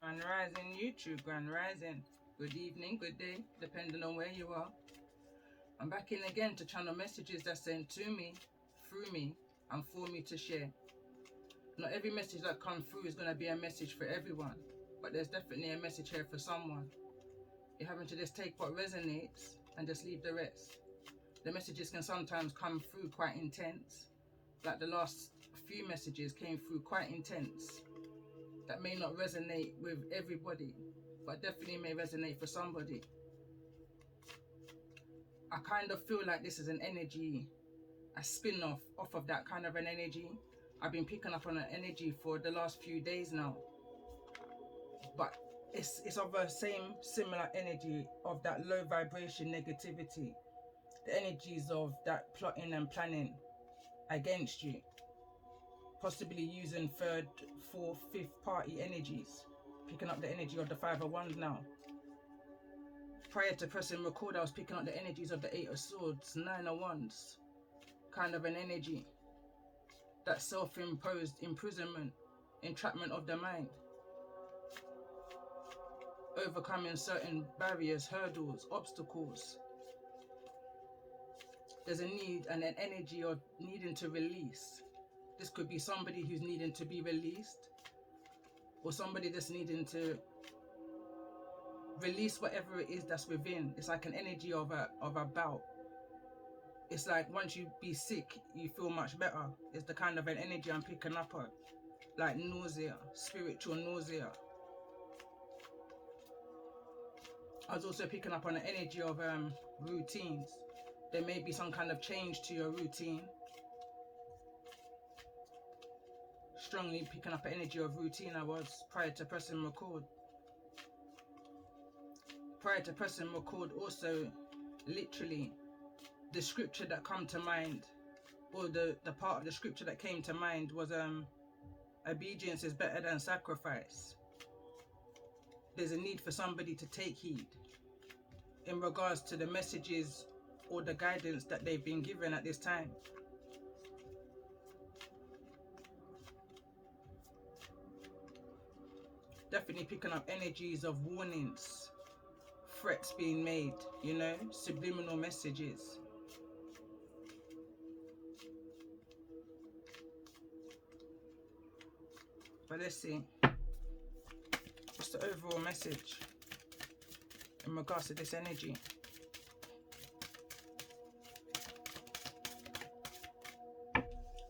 Grand Rising YouTube, Grand Rising. Good evening, good day, depending on where you are. I'm back in again to channel messages that's sent to me, through me, and for me to share. Not every message that comes through is going to be a message for everyone, but there's definitely a message here for someone. You're having to just take what resonates and just leave the rest. The messages can sometimes come through quite intense. Like the last few messages came through quite intense. That may not resonate with everybody, but definitely may resonate for somebody. I kind of feel like this is an energy, a spin-off off of that kind of an energy. I've been picking up on an energy for the last few days now, but it's of the same similar energy of that low vibration negativity, the energies of that plotting and planning against you, possibly using third, fourth, fifth party energies, picking up the energy of the Five of Wands now. Prior to pressing record, I was picking up the energies of the Eight of Swords, Nine of Wands, kind of an energy, that self-imposed imprisonment, entrapment of the mind, overcoming certain barriers, hurdles, obstacles. There's a need and an energy of needing to release. This could be somebody who's needing to be released, or somebody that's needing to release whatever it is that's within. It's like an energy of a bout. It's like once you be sick, you feel much better. It's the kind of an energy I'm picking up on, like nausea, spiritual nausea. I was also picking up on the energy of routines. There may be some kind of change to your routine. Strongly picking up an energy of routine I was prior to pressing record. Prior to pressing record, also literally the scripture that come to mind, or the part of the scripture that came to mind was obedience is better than sacrifice. There's a need for somebody to take heed in regards to the messages or the guidance that they've been given at this time. Definitely picking up energies of warnings, threats being made, you know, subliminal messages. But let's see, what's the overall message in regards to this energy?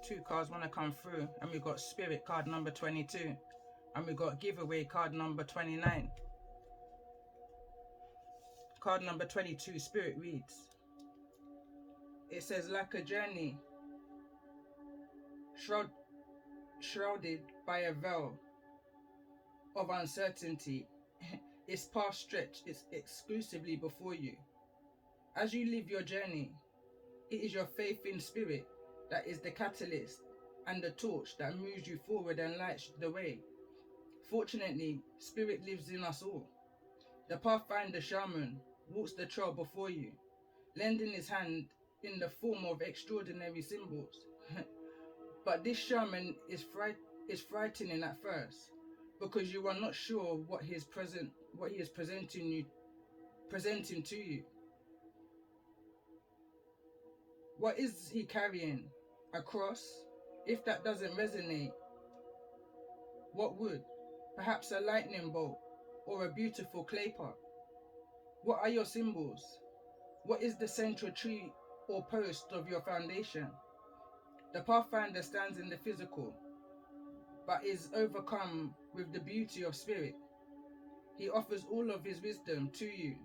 Two cards want to come through, and we got Spirit card number 22, and we got Giveaway card number 29. Card number 22, Spirit reads, it says, like a journey shrouded by a veil of uncertainty, its path stretched is exclusively before you. As you live your journey, it is your faith in Spirit that is the catalyst and the torch that moves you forward and lights the way. Fortunately, Spirit lives in us all. The Pathfinder Shaman walks the trail before you, lending his hand in the form of extraordinary symbols. But this shaman is frightening at first, because you are not sure what he is presenting to you. What is he carrying? A cross? If that doesn't resonate, what would? Perhaps a lightning bolt or a beautiful clay pot. What are your symbols? What is the central tree or post of your foundation? The Pathfinder stands in the physical, but is overcome with the beauty of Spirit. He offers all of his wisdom to you.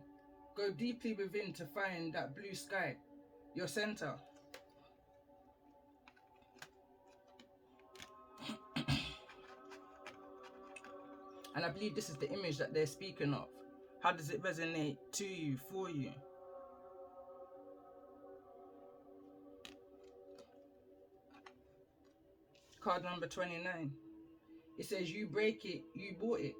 Go deeply within to find that blue sky, your center. And I believe this is the image that they're speaking of. How does it resonate to you, for you? Card number 29. It says, you break it, you bought it.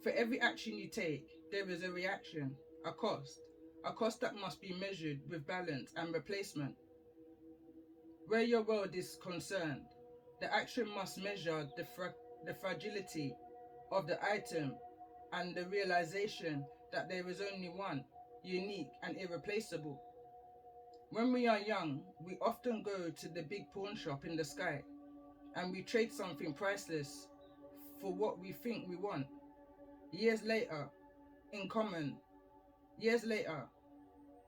For every action you take, there is a reaction, a cost that must be measured with balance and replacement. Where your world is concerned, the action must measure the fragility of the item and the realization that there is only one, unique and irreplaceable. When we are young, we often go to the big pawn shop in the sky and we trade something priceless for what we think we want. Years later,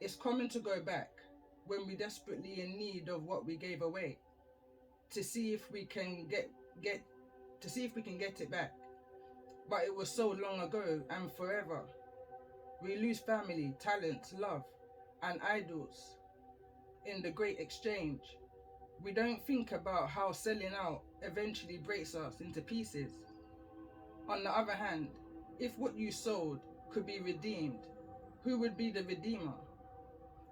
it's common to go back when we're desperately in need of what we gave away to see if we can get it back. But it was so long ago and forever. We lose family, talent, love, and idols in the great exchange. We don't think about how selling out eventually breaks us into pieces. On the other hand, if what you sold could be redeemed, who would be the redeemer?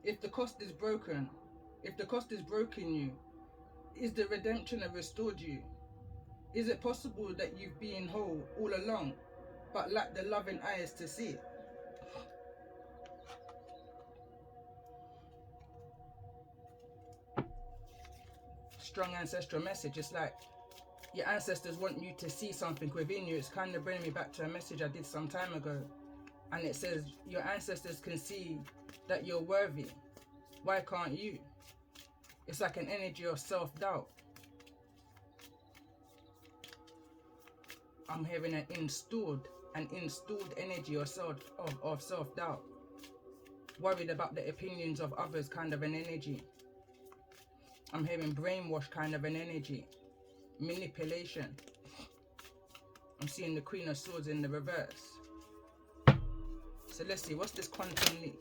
If the cost is broken you, is the redemption have restored you? Is it possible that you've been whole all along, but lack the loving eyes to see it? Strong ancestral message. It's like your ancestors want you to see something within you. It's kind of bringing me back to a message I did some time ago. And it says, your ancestors can see that you're worthy. Why can't you? It's like an energy of self-doubt. I'm hearing an installed energy of self-doubt. Worried about the opinions of others kind of an energy. I'm hearing brainwash kind of an energy. Manipulation. I'm seeing the Queen of Swords in the reverse. So let's see, what's this quantum leap?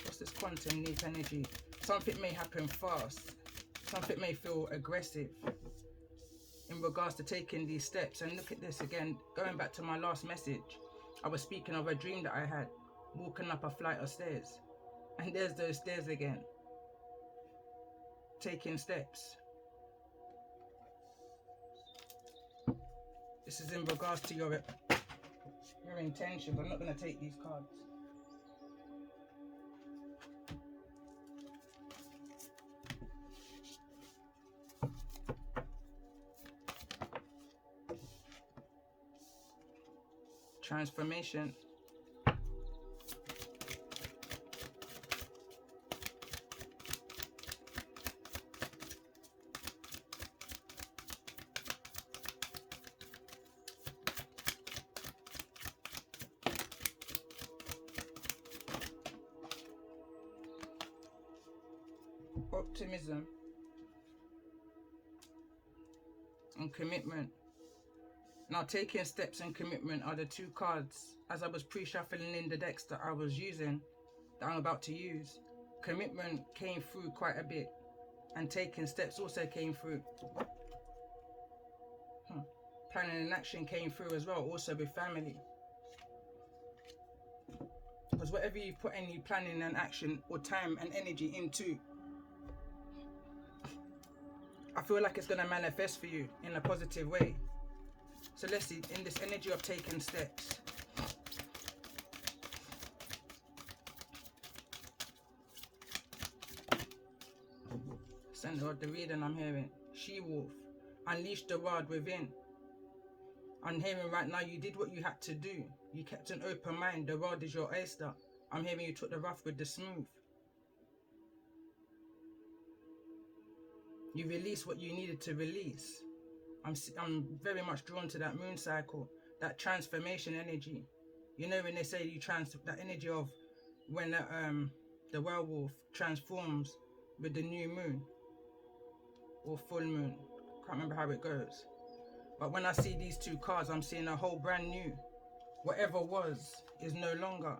What's this quantum leap energy? Something may happen fast. Something may feel aggressive in regards to taking these steps. And look at this again, going back to my last message. I was speaking of a dream that I had, walking up a flight of stairs. And there's those stairs again. Taking steps. This is in regards to your intentions. I'm not going to take these cards. Transformation. Optimism and commitment. Now, taking steps and commitment are the two cards as I was pre-shuffling in the decks that I was using, that I'm about to use. Commitment came through quite a bit, and taking steps also came through. Planning and action came through as well, also with family. Because whatever you put any planning and action or time and energy into, I feel like it's going to manifest for you in a positive way. So let's see, in this energy of taking steps. Center of the reading I'm hearing. She-wolf. Unleash the wild within. I'm hearing right now you did what you had to do. You kept an open mind. The world is your oyster. I'm hearing you took the rough with the smooth. You released what you needed to release. I'm very much drawn to that moon cycle, that transformation energy. You know when they say that energy of when the werewolf transforms with the new moon or full moon. Can't remember how it goes. But when I see these two cards, I'm seeing a whole brand new. Whatever was is no longer.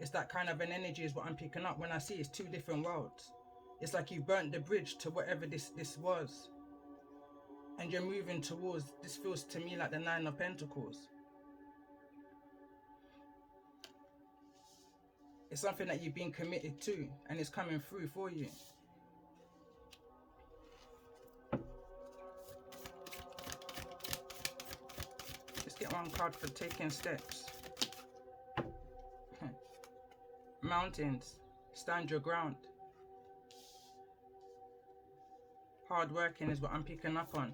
It's that kind of an energy is what I'm picking up when I see it's two different worlds. It's like you burnt the bridge to whatever this was. And you're moving towards, this feels to me like the Nine of Pentacles. It's something that you've been committed to and it's coming through for you. Let's get one card for taking steps. Mountains, stand your ground. Hard working is what I'm picking up on.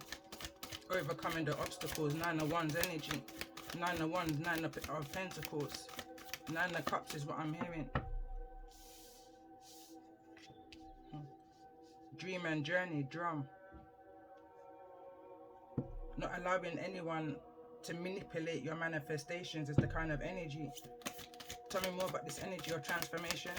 overcoming the obstacles. 9 of Wands energy. 9 of Wands, 9 of Pentacles. 9 of Cups is what I'm hearing. Dream and journey, drum. Not allowing anyone to manipulate your manifestations is the kind of energy. Tell me more about this energy of transformation.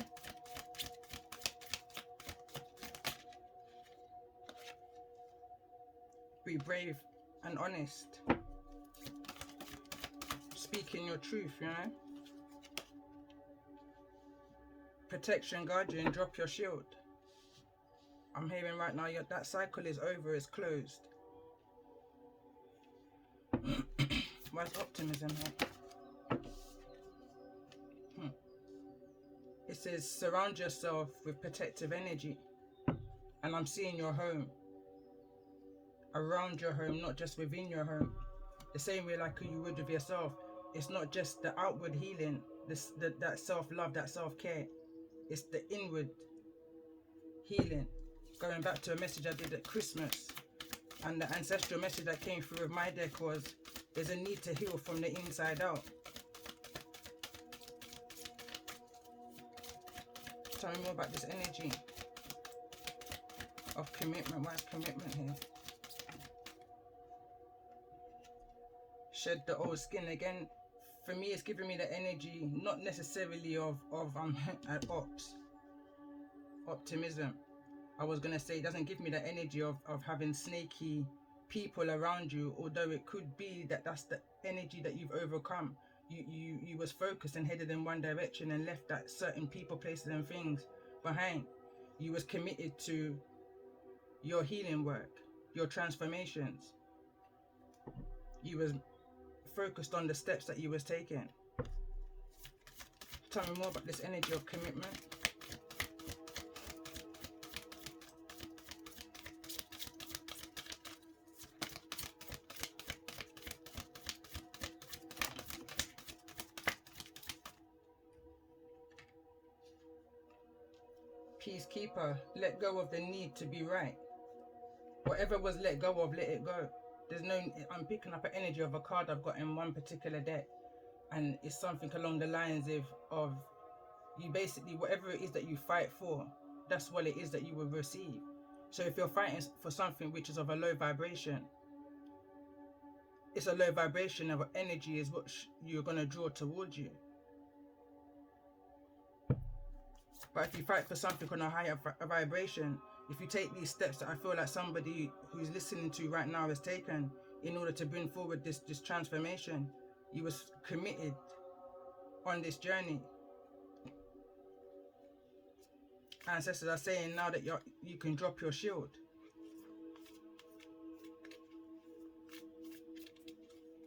Be brave and honest. Speaking your truth, you know. Protection, guardian, drop your shield. I'm hearing right now that cycle is over, it's closed. Where's optimism here? It says surround yourself with protective energy. And I'm seeing your home. Around your home, not just within your home. The same way like you would with yourself. It's not just the outward healing, that self-love, that self-care. It's the inward healing. Going back to a message I did at Christmas. And the ancestral message that came through with my deck was, there's a need to heal from the inside out. Tell me more about this energy of commitment. Why is commitment here? Shed the old skin again. For me, it's giving me the energy, not necessarily of optimism. I was gonna say it doesn't give me the energy of having snaky people around you, although it could be that that's the energy that you've overcome. You was focused and headed in one direction and left that certain people, places and things behind. You was committed to your healing work, your transformations. You was focused on the steps that you was taking. Tell me more about this energy of commitment. Peacekeeper, let go of the need to be right. Whatever was let go of, let it go. There's no, I'm picking up an energy of a card I've got in one particular deck, and it's something along the lines of you basically, whatever it is that you fight for, that's what it is that you will receive. So if you're fighting for something which is of a low vibration, it's a low vibration of energy is what you're going to draw towards you. But if you fight for something on a higher vibration, if you take these steps that I feel like somebody who's listening to right now has taken in order to bring forward this transformation, you was committed on this journey. Ancestors are saying now that you can drop your shield.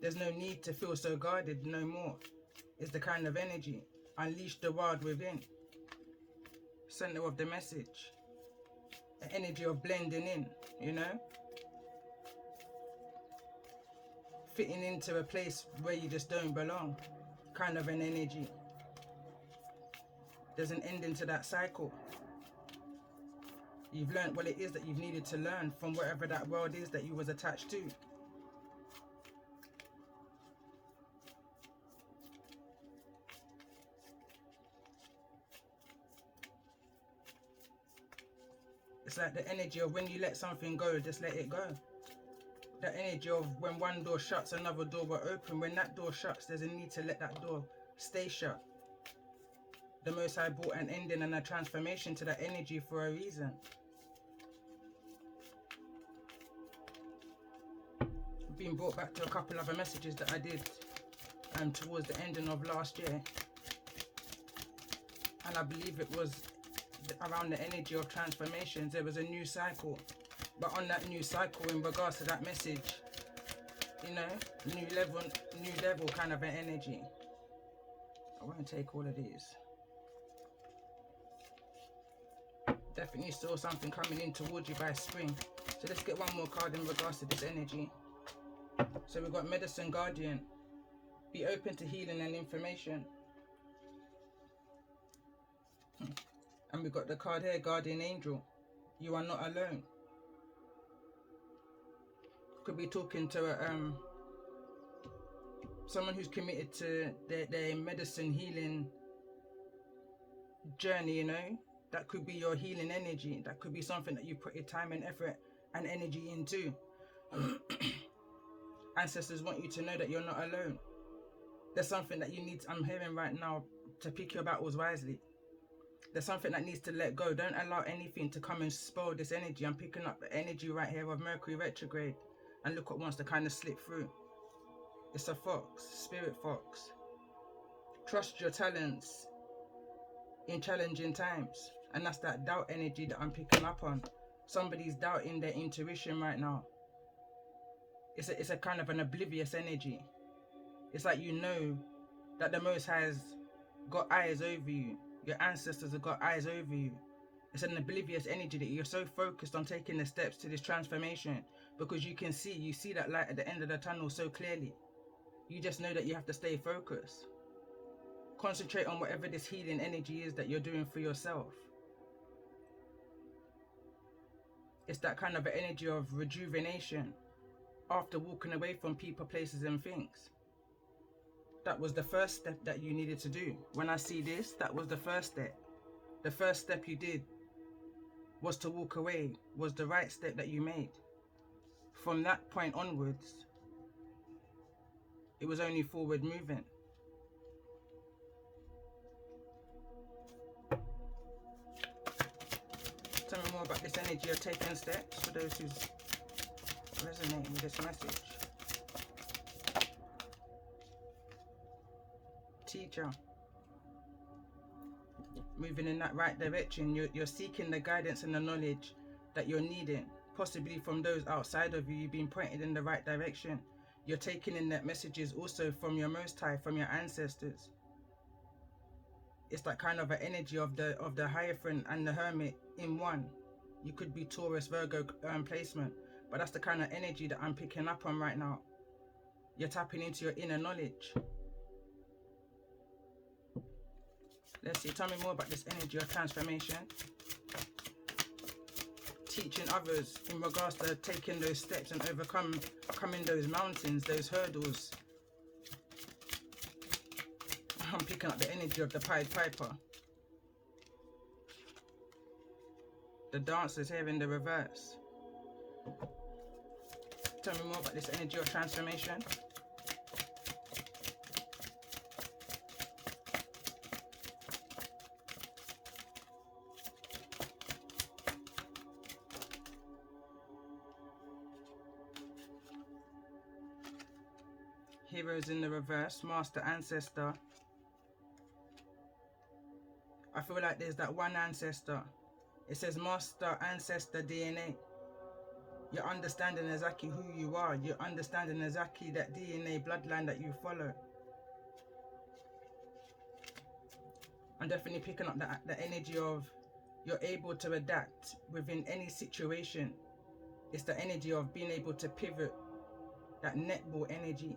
There's no need to feel so guarded no more. It's the kind of energy. Unleash the wild within. Center of the message. The energy of blending in, you know? Fitting into a place where you just don't belong. Kind of an energy. There's an ending to that cycle. You've learned what it is that you've needed to learn from whatever that world is that you was attached to. It's like the energy of when you let something go, just let it go. The energy of when one door shuts, another door will open. When that door shuts, there's a need to let that door stay shut. The Most High brought an ending and a transformation to that energy for a reason. I've been brought back to a couple other messages that I did towards the ending of last year. And I believe it was around the energy of transformations. There was a new cycle. But on that new cycle, in regards to that message, you know, new level kind of an energy. I won't take all of these. Definitely saw something coming in towards you by spring. So let's get one more card in regards to this energy. So we've got Medicine Guardian. Be open to healing and information. And we've got the card here, Guardian Angel. You are not alone. Could be talking to someone who's committed to their medicine healing journey, you know. That could be your healing energy. That could be something that you put your time and effort and energy into. Ancestors want you to know that you're not alone. There's something that you need, I'm hearing right now, to pick your battles wisely. There's something that needs to let go. Don't allow anything to come and spoil this energy. I'm picking up the energy right here of Mercury retrograde. And look what wants to kind of slip through. It's a fox, spirit fox. Trust your talents in challenging times. And that's that doubt energy that I'm picking up on. Somebody's doubting their intuition right now. It's a kind of an oblivious energy. It's like you know that the Most High's got eyes over you. Your ancestors have got eyes over you. It's an oblivious energy that you're so focused on taking the steps to this transformation because you can see, you see that light at the end of the tunnel so clearly. You just know that you have to stay focused. Concentrate on whatever this healing energy is that you're doing for yourself. It's that kind of an energy of rejuvenation after walking away from people, places and things. That was the first step that you needed to do. When I see this, that was the first step. The first step you did was to walk away, was the right step that you made. From that point onwards, it was only forward movement. Tell me more about this energy of taking steps for those who resonate with this message. Teacher, moving in that right direction. You're seeking the guidance and the knowledge that you're needing, possibly from those outside of you. You've been pointed in the right direction. You're taking in that messages also from your Most High, from your ancestors. It's that kind of an energy of the Hierophant and the Hermit in one. You could be Taurus, Virgo placement, but that's the kind of energy that I'm picking up on right now. You're tapping into your inner knowledge. Let's see, tell me more about this energy of transformation. Teaching others in regards to taking those steps and overcoming those mountains, those hurdles. I'm picking up the energy of the Pied Piper. The dancers here in the reverse. Tell me more about this energy of transformation. Heroes in the reverse, master, ancestor. I feel like there's that one ancestor. It says master, ancestor, DNA. You're understanding exactly who you are. You're understanding exactly that DNA bloodline that you follow. I'm definitely picking up the energy of you're able to adapt within any situation. It's the energy of being able to pivot, that netball energy.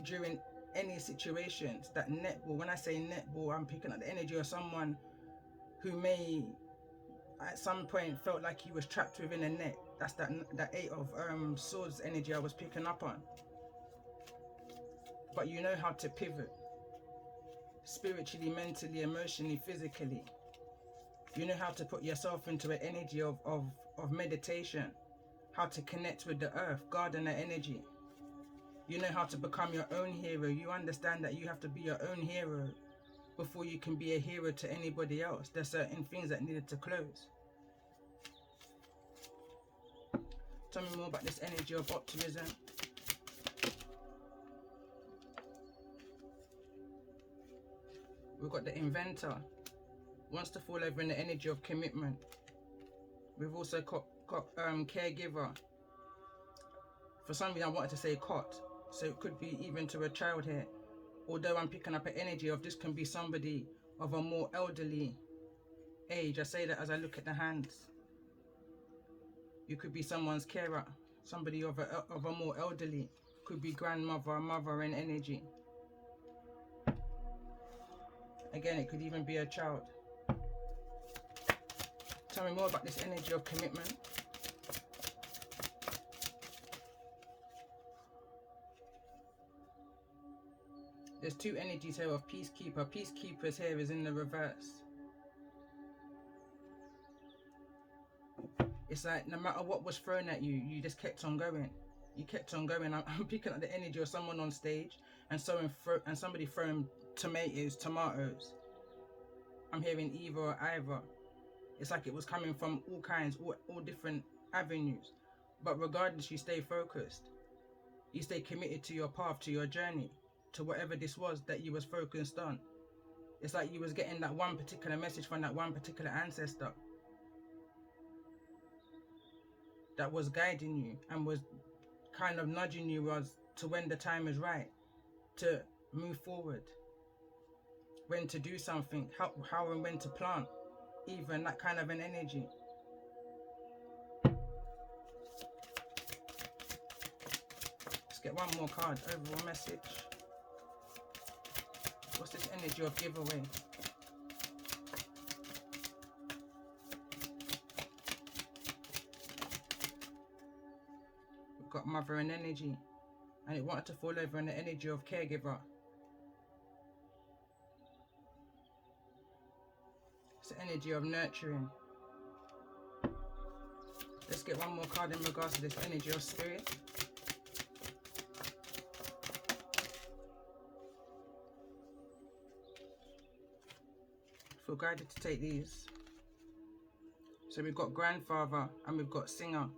During any situations, that netball, when I say netball, I'm picking up the energy of someone who may at some point felt like he was trapped within a net. That's that Eight of Swords energy I was picking up on. But you know how to pivot. Spiritually, mentally, emotionally, physically. You know how to put yourself into an energy of meditation. How to connect with the earth, gardener energy. You know how to become your own hero. You understand that you have to be your own hero before you can be a hero to anybody else. There's certain things that needed to close. Tell me more about this energy of optimism. We've got the inventor. Wants to fall over in the energy of commitment. We've also got caregiver. For some reason I wanted to say cot. So it could be even to a child here. Although I'm picking up an energy of this can be somebody of a more elderly age. I say that as I look at the hands. You could be someone's carer. Somebody of a more elderly. Could be grandmother, mother in energy. Again, it could even be a child. Tell me more about this energy of commitment. There's two energies here of peacekeeper. Peacekeepers here is in the reverse. It's like no matter what was thrown at you, you just kept on going. You kept on going. I'm picking up the energy of someone on stage and somebody throwing tomatoes. I'm hearing either or either. It's like it was coming from all kinds, all different avenues. But regardless, you stay focused. You stay committed to your path, to your journey, to whatever this was that you was focused on. It's like you was getting that one particular message from that one particular ancestor that was guiding you and was kind of nudging you as to when the time is right to move forward, when to do something, how and when to plant, even that kind of an energy. Let's get one more card. Overall message. What's this energy of giveaway? We've got mother and energy, and it wanted to fall over in the energy of caregiver. It's the energy of nurturing. Let's get one more card in regards to this energy of spirit. Feel guided to take these. So we've got grandfather and we've got singer.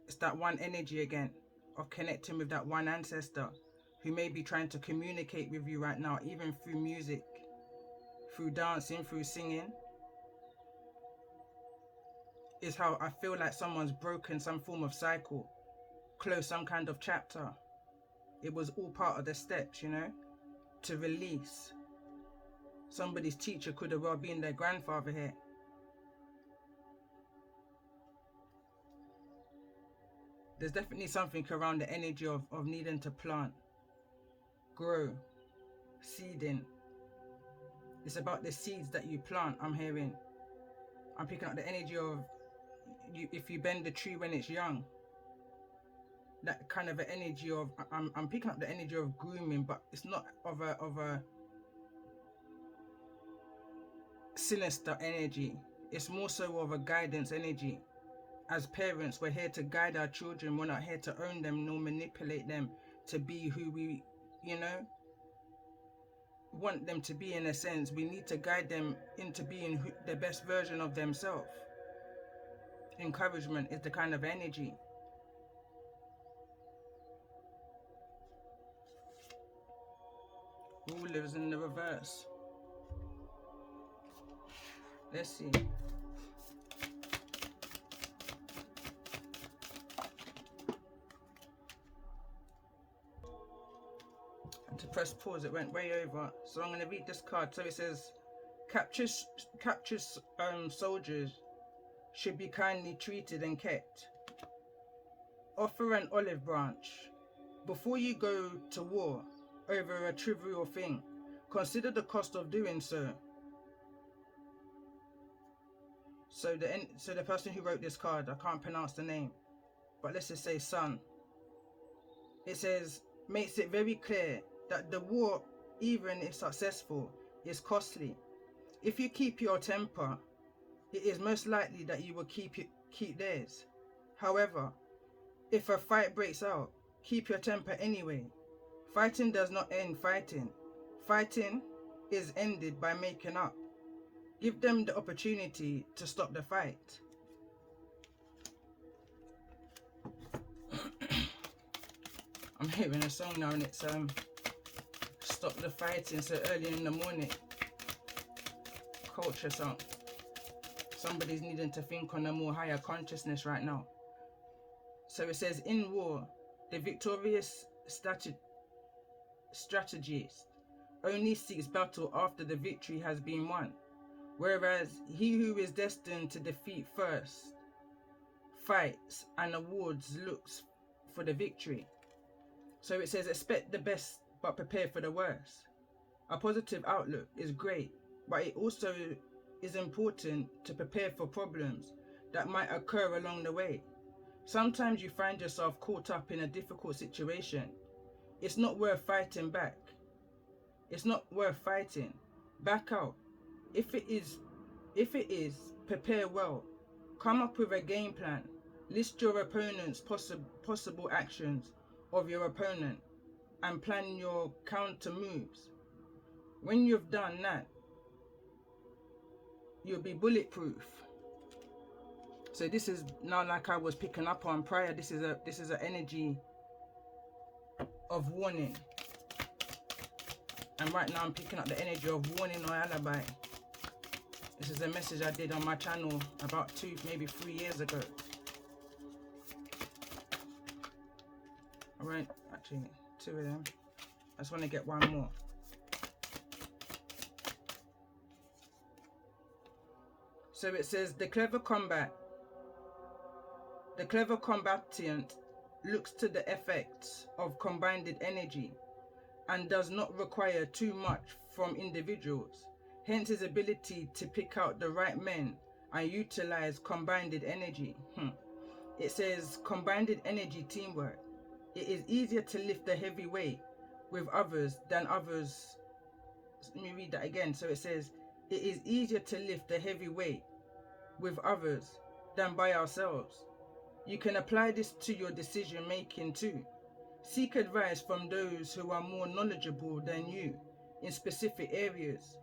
It's that one energy again of connecting with that one ancestor who may be trying to communicate with you right now, even through music, through dancing, through singing. Is how I feel like someone's broken some form of cycle, closed some kind of chapter. It was all part of the steps, you know, to release. Somebody's teacher could have well been their grandfather here. There's definitely something around the energy of needing to plant, grow, seeding. It's about the seeds that you plant, I'm hearing. I'm picking up the energy of if you bend the tree when it's young. That kind of an energy of I'm picking up the energy of grooming, but it's not of a sinister energy. It's more so of a guidance energy. As parents, we're here to guide our children. We're not here to own them nor manipulate them to be who we, you know, want them to be. In a sense, we need to guide them into being the best version of themselves. Encouragement is the kind of energy. Rulers in the reverse. Let's see. And to press pause, it went way over. So I'm going to read this card. So it says, capture soldiers should be kindly treated and kept. Offer an olive branch. Before you go to war over a trivial thing, consider the cost of doing so. So the person who wrote this card, I can't pronounce the name, but let's just say son. It says, makes it very clear that the war, even if successful, is costly. If you keep your temper, it is most likely that you will keep theirs. However, if a fight breaks out, keep your temper anyway. Fighting does not end fighting. Fighting is ended by making up. Give them the opportunity to stop the fight. I'm hearing a song now and it's Stop the Fighting So Early in the Morning. Culture song. Somebody's needing to think on a more higher consciousness right now. So it says, in war, the victorious strategist only seeks battle after the victory has been won, whereas he who is destined to defeat first fights and awards looks for the victory. So it says, expect the best but prepare for the worst. A positive outlook is great, but it also is important to prepare for problems that might occur along the way. Sometimes you find yourself caught up in a difficult situation. It's not worth fighting back. It's not worth fighting. Back out. If it is, prepare well. Come up with a game plan. List your opponent's possible actions of your opponent and plan your counter moves. When you've done that, you'll be bulletproof. So this is now, like I was picking up on prior, this is an energy of warning. And right now I'm picking up the energy of warning or alibi. This is a message I did on my channel about 2, maybe 3 years ago. Alright, actually 2 of them. I just want to get one more. So it says, the clever combatant looks to the effects of combined energy and does not require too much from individuals. Hence his ability to pick out the right men and utilize combined energy. It says combined energy teamwork. It is easier to lift the heavy weight with others than others. Let me read that again. So it says, it is easier to lift the heavy weight with others than by ourselves. You can apply this to your decision making too. Seek advice from those who are more knowledgeable than you in specific areas,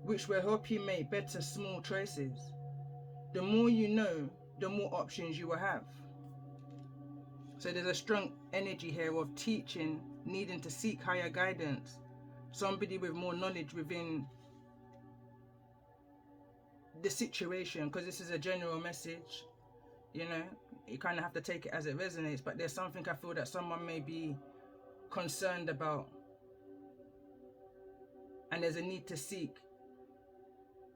which will help you make better small choices. The more you know, the more options you will have. So there's a strong energy here of teaching, needing to seek higher guidance, somebody with more knowledge within the situation, because this is a general message. You know, you kind of have to take it as it resonates, but there's something I feel that someone may be concerned about, and there's a need to seek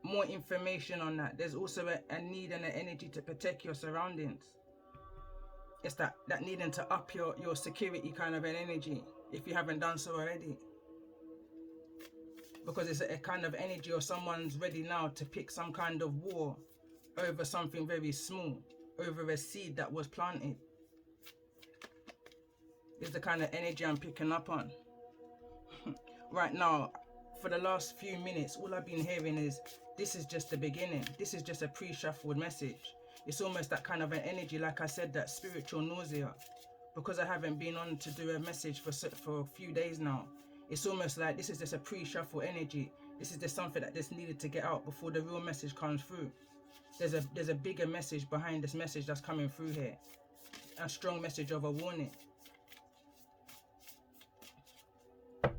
more information on that. There's also a need and an energy to protect your surroundings. It's that needing to up your security kind of an energy, if you haven't done so already. Because it's a kind of energy of someone's ready now to pick some kind of war over something very small, over a seed that was planted. It's the kind of energy I'm picking up on. Right now, for the last few minutes, all I've been hearing is, this is just the beginning. This is just a pre-shuffled message. It's almost that kind of an energy, like I said, that spiritual nausea. Because I haven't been on to do a message for a few days now. It's almost like this is just a pre-shuffle energy. This is just something that just needed to get out before the real message comes through. There's a bigger message behind this message that's coming through here. A strong message of a warning. I'm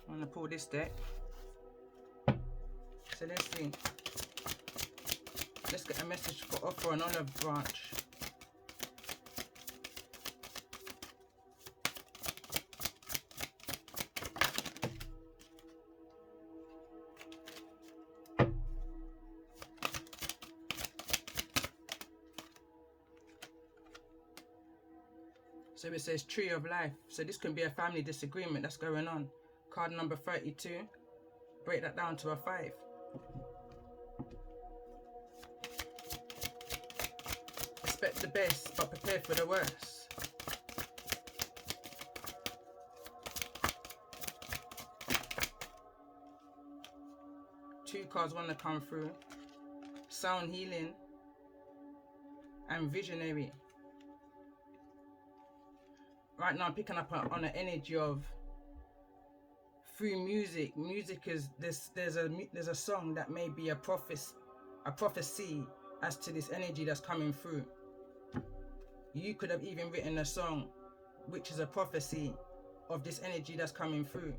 going to pull this deck. So let's see. Let's get a message for offer an olive branch. So it says Tree of Life. So this can be a family disagreement that's going on. Card number 32. Break that down to a 5. Expect the best, but prepare for the worst. Two cards want to come through. Sound healing and visionary. Right now I'm picking up on the energy of through music. Music is this. There's a song that may be a prophecy as to this energy that's coming through. You could have even written a song which is a prophecy of this energy that's coming through.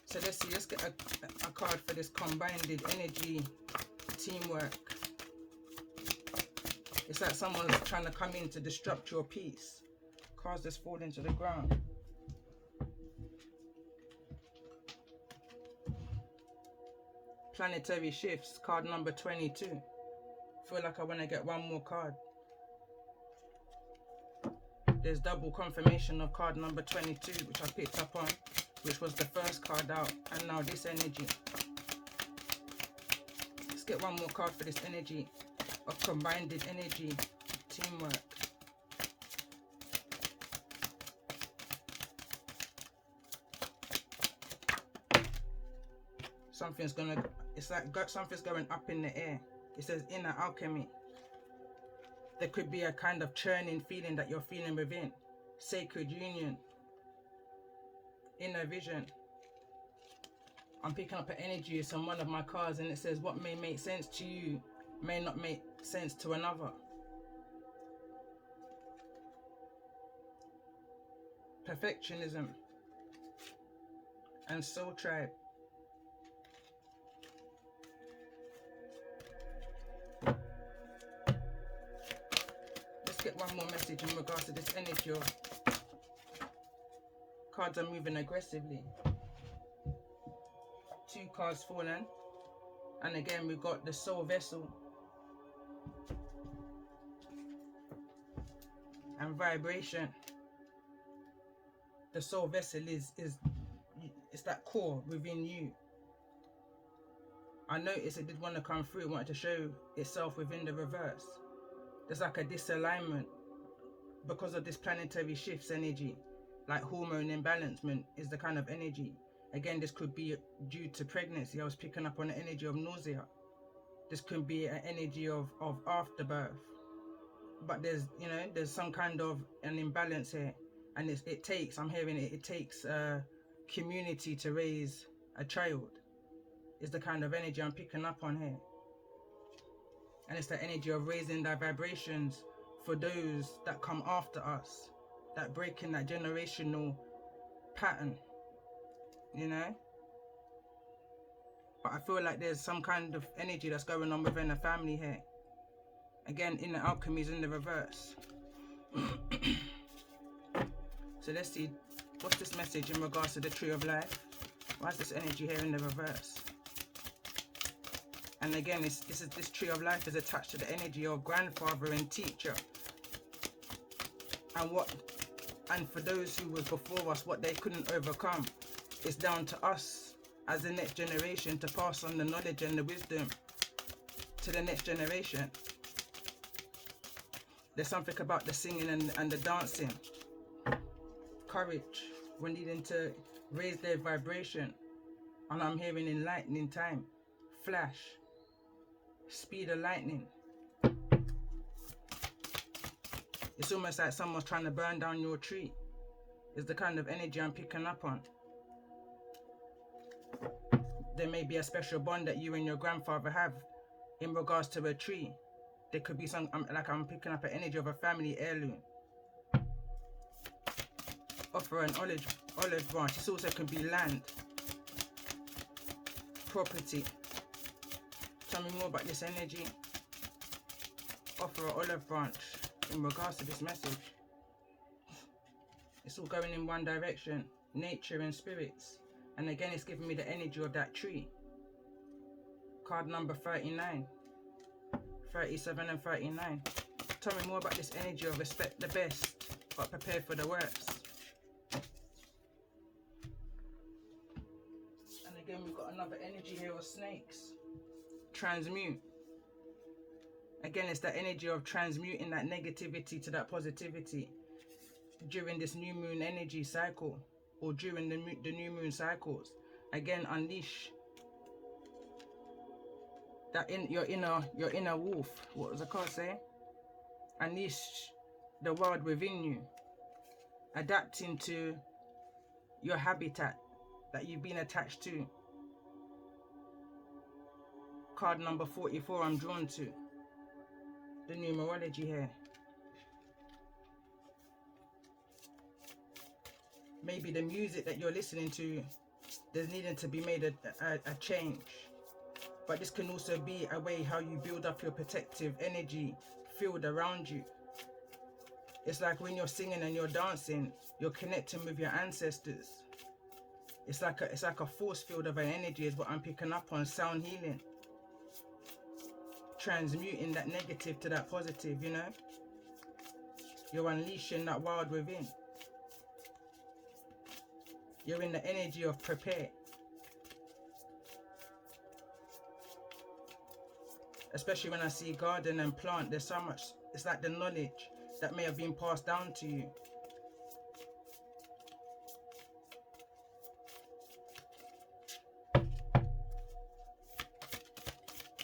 So let's see. Let's get a card for this combined energy teamwork. It's like someone's trying to come in to disrupt your peace. Cards just fall into the ground. Planetary shifts, card number 22. Feel like I want to get one more card. There's double confirmation of card number 22, which I picked up on, which was the first card out, and now this energy. Let's get one more card for this energy. of combined energy, teamwork. It's like something's going up in the air. It says inner alchemy. There could be a kind of churning feeling that you're feeling within. Sacred union. Inner vision. I'm picking up an energy. It's on one of my cards and it says what may make sense to you may not make sense to another. Perfectionism and soul tribe. Let's get one more message in regards to this energy of cards are moving aggressively. 2 cards fallen. And again, we've got the soul vessel and vibration. The soul vessel is it's that core within you. I noticed it did want to come through. It wanted to show itself within the reverse. There's like a disalignment because of this planetary shifts energy, like hormone imbalancement is the kind of energy. Again, this could be due to pregnancy. I was picking up on the energy of nausea. This could be an energy of afterbirth. But there's some kind of an imbalance here. And it takes community to raise a child. Is the kind of energy I'm picking up on here. And it's the energy of raising their vibrations for those that come after us. That breaking that generational pattern. You know? But I feel like there's some kind of energy that's going on within the family here. Again, inner alchemy is in the reverse. So let's see, what's this message in regards to the tree of life? Why is this energy here in the reverse? And again, this tree of life is attached to the energy of grandfather and teacher. And for those who were before us, what they couldn't overcome, it's down to us as the next generation to pass on the knowledge and the wisdom to the next generation. There's something about the singing and the dancing. Courage. We're needing to raise their vibration. And I'm hearing enlightening time. Flash. Speed of lightning. It's almost like someone's trying to burn down your tree. It's the kind of energy I'm picking up on. There may be a special bond that you and your grandfather have in regards to a tree. There could be I'm picking up an energy of a family heirloom. Offer an olive branch. This also could be land. Property. Tell me more about this energy. Offer an olive branch in regards to this message. It's all going in one direction. Nature and spirits. And again, it's giving me the energy of that tree. Card number 39. 37 and 39. Tell me more about this energy of respect the best, but prepare for the worst. And again, we've got another energy here of snakes. Transmute. Again, it's that energy of transmuting that negativity to that positivity during this new moon energy cycle, or during the new moon cycles. Again, unleash that your inner wolf. What does the card say? Unleash the world within you, adapting to your habitat that you've been attached to. Card number 44 I'm drawn to. The numerology here. Maybe the music that you're listening to, there's needing to be made a change. But this can also be a way how you build up your protective energy field around you. It's like when you're singing and you're dancing, you're connecting with your ancestors. It's like a force field of an energy is what I'm picking up on. Sound healing. Transmuting that negative to that positive, you know? You're unleashing that wild within. You're in the energy of prepare. Especially when I see garden and plant, there's so much, it's like the knowledge that may have been passed down to you.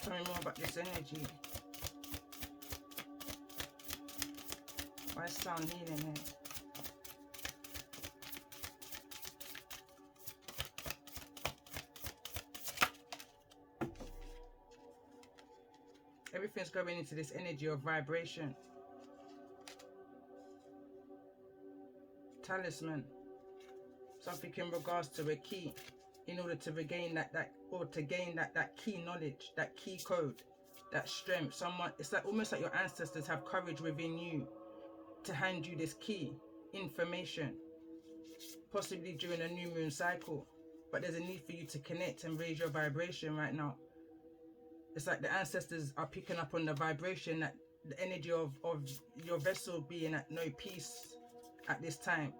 Tell me more about this energy. Why is sound healing here? Everything's going into this energy of vibration. Talisman. Something in regards to a key. In order to regain that key knowledge, that key code, that strength. Someone, it's like almost like your ancestors have courage within you to hand you this key information, possibly during a new moon cycle. But there's a need for you to connect and raise your vibration right now. It's like the ancestors are picking up on the vibration, that the energy of your vessel being at no peace at this time.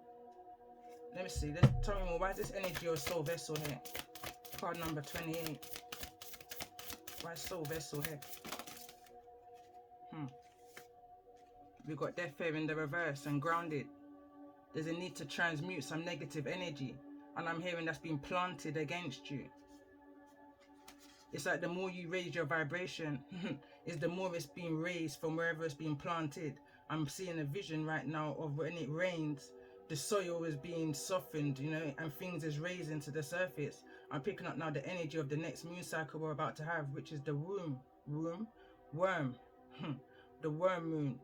Let me see. Tell me more. Why is this energy of soul vessel here? Card number 28. Why is soul vessel here? We got death here in the reverse and grounded. There's a need to transmute some negative energy, and I'm hearing that's been planted against you. It's like the more you raise your vibration, is the more it's being raised from wherever it's been planted. I'm seeing a vision right now of when it rains, the soil is being softened, you know, and things is raising to the surface. I'm picking up now the energy of the next moon cycle we're about to have, which is the worm, the worm moon.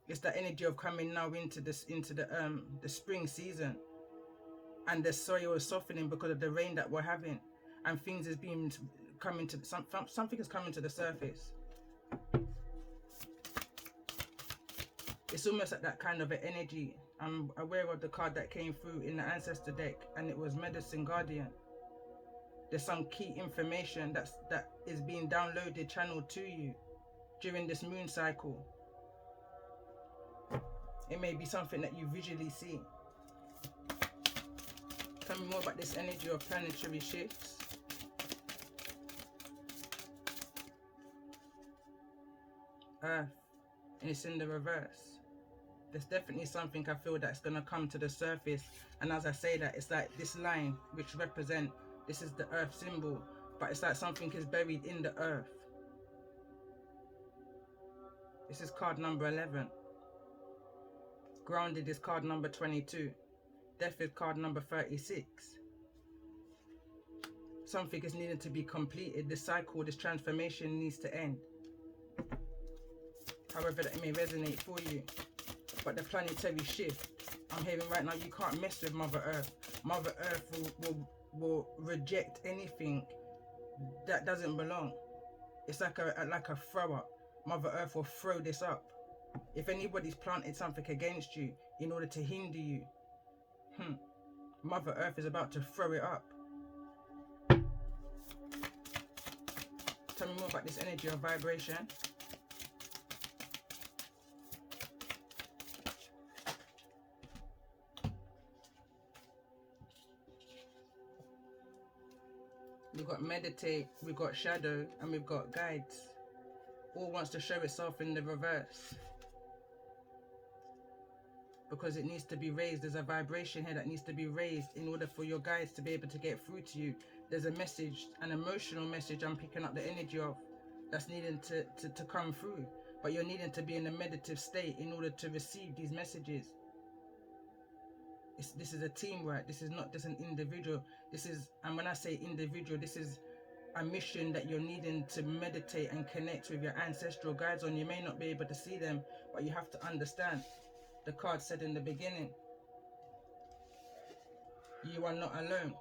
It's that energy of coming now into the spring season, and the soil is softening because of the rain that we're having, and things is being coming to something is coming to the surface. It's almost like that kind of an energy. I'm aware of the card that came through in the ancestor deck, and it was Medicine Guardian. There's some key information that is being downloaded, channeled to you during this moon cycle. It may be something that you visually see. Tell me more about this energy of planetary shifts. Earth, and it's in the reverse. There's definitely something I feel that's going to come to the surface, and as I say that, it's like this line which represent, this is the earth symbol, but it's like something is buried in the earth. This is card number 11. Grounded is card number 22. Death is card number 36. Something is needed to be completed. This cycle, this transformation needs to end. However that it may resonate for you. But the planetary shift, I'm hearing right now, you can't mess with Mother Earth. Mother Earth will reject anything that doesn't belong. It's like a thrower. Mother Earth will throw this up. If anybody's planted something against you in order to hinder you, Mother Earth is about to throw it up. Tell me more about this energy of vibration. We've got meditate, we've got shadow, and we've got guides. All wants to show itself in the reverse. Because it needs to be raised. There's a vibration here that needs to be raised in order for your guides to be able to get through to you. There's a message, an emotional message I'm picking up the energy of that's needing to come through. But you're needing to be in a meditative state in order to receive these messages. This is a teamwork. This is not just an individual. This is, and when I say individual, this is a mission that you're needing to meditate and connect with your ancestral guides on. You may not be able to see them, but you have to understand. The card said in the beginning, you are not alone.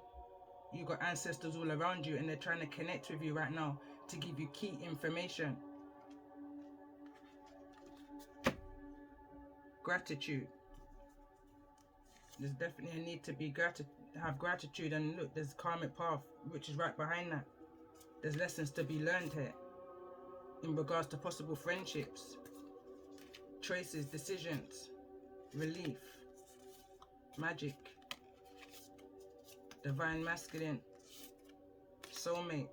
You got ancestors all around you, and they're trying to connect with you right now to give you key information. Gratitude. There's definitely a need to be have gratitude, and look, there's karmic path which is right behind that. There's lessons to be learned here in regards to possible friendships, choices, decisions, relief, magic, divine masculine, soulmate.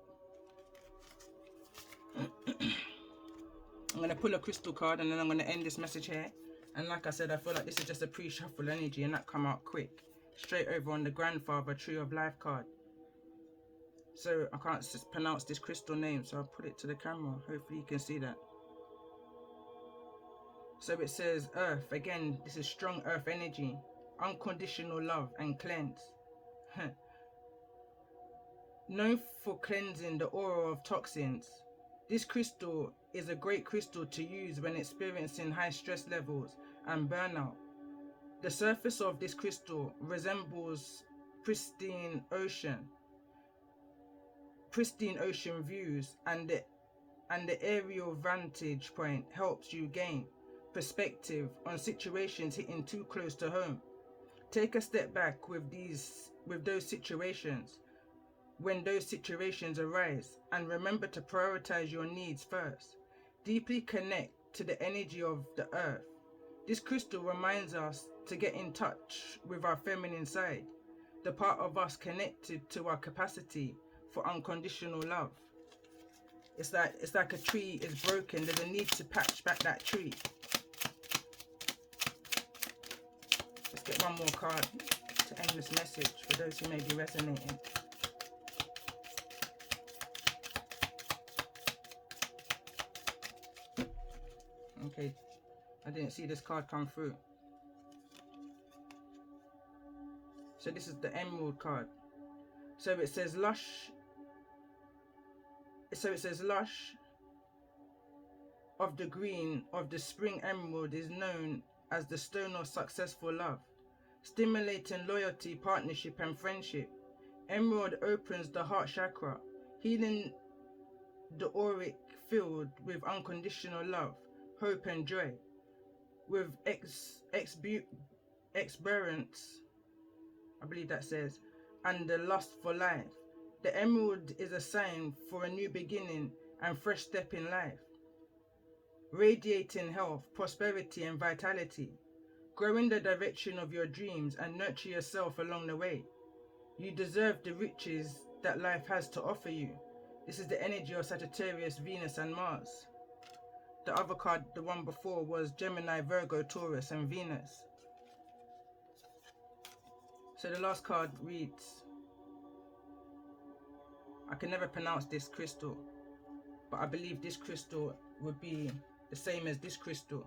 going to pull a crystal card and then I'm going to end this message here. And like I said, I feel like this is just a pre-shuffle energy and that come out quick. Straight over on the Grandfather Tree of Life card. So I can't just pronounce this crystal name, so I'll put it to the camera. Hopefully you can see that. So it says Earth. Again, this is strong Earth energy. Unconditional love and cleanse. Known for cleansing the aura of toxins, this crystal is a great crystal to use when experiencing high stress levels and burnout. The surface of this crystal resembles pristine ocean views, and the aerial vantage point helps you gain perspective on situations hitting too close to home. Take a step back with those situations when those situations arise, and remember to prioritize your needs first. Deeply connect to the energy of the earth. This crystal reminds us to get in touch with our feminine side, the part of us connected to our capacity for unconditional love. It's like a tree is broken. There's a need to patch back that tree. Let's get one more card to end this message for those who may be resonating. Okay, I didn't see this card come through. So this is the Emerald card. So it says lush. So it says lush of the green of the spring emerald is known as the stone of successful love, stimulating loyalty, partnership and friendship. Emerald opens the heart chakra, healing the auric field with unconditional love, hope and joy. With exuberance, I believe that says, and the lust for life. The emerald is a sign for a new beginning and fresh step in life, radiating health, prosperity and vitality. Grow in the direction of your dreams and nurture yourself along the way. You deserve the riches that life has to offer you. This is the energy of Sagittarius, Venus and Mars. The other card, the one before, was Gemini, Virgo, Taurus and Venus. So the last card reads, I can never pronounce this crystal, but I believe this crystal would be the same as this crystal.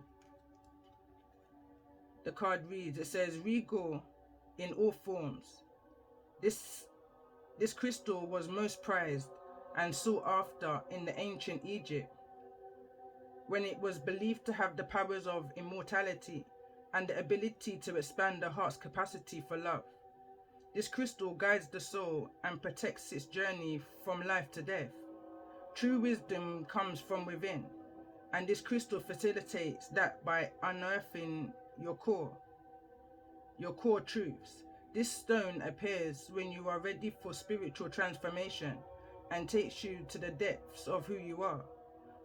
The card reads, it says, regal in all forms. This crystal was most prized and sought after in the ancient Egypt, when it was believed to have the powers of immortality and the ability to expand the heart's capacity for love. This crystal guides the soul and protects its journey from life to death. True wisdom comes from within, and this crystal facilitates that by unearthing your core truths. This stone appears when you are ready for spiritual transformation and takes you to the depths of who you are,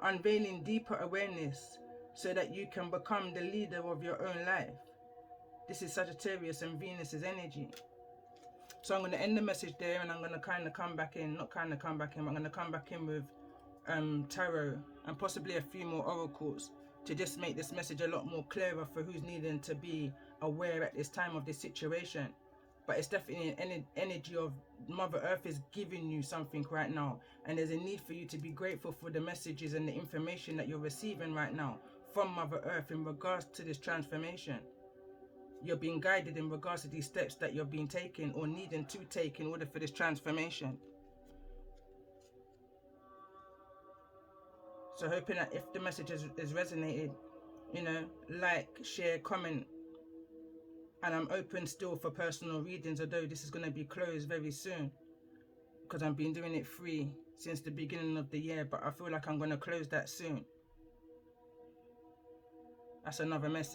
unveiling deeper awareness so that you can become the leader of your own life. This is Sagittarius and Venus's energy. So I'm going to end the message there, and I'm going to kind of come back in, but I'm going to come back in with tarot and possibly a few more oracles to just make this message a lot more clearer for who's needing to be aware at this time of this situation. But it's definitely an energy of Mother Earth is giving you something right now, and there's a need for you to be grateful for the messages and the information that you're receiving right now from Mother Earth in regards to this transformation. You're being guided in regards to these steps that you're being taken or needing to take in order for this transformation. So hoping that if the message has resonated, like, share, comment, and I'm open still for personal readings, although this is going to be closed very soon because I've been doing it free since the beginning of the year, but I feel like I'm going to close that soon. That's another message.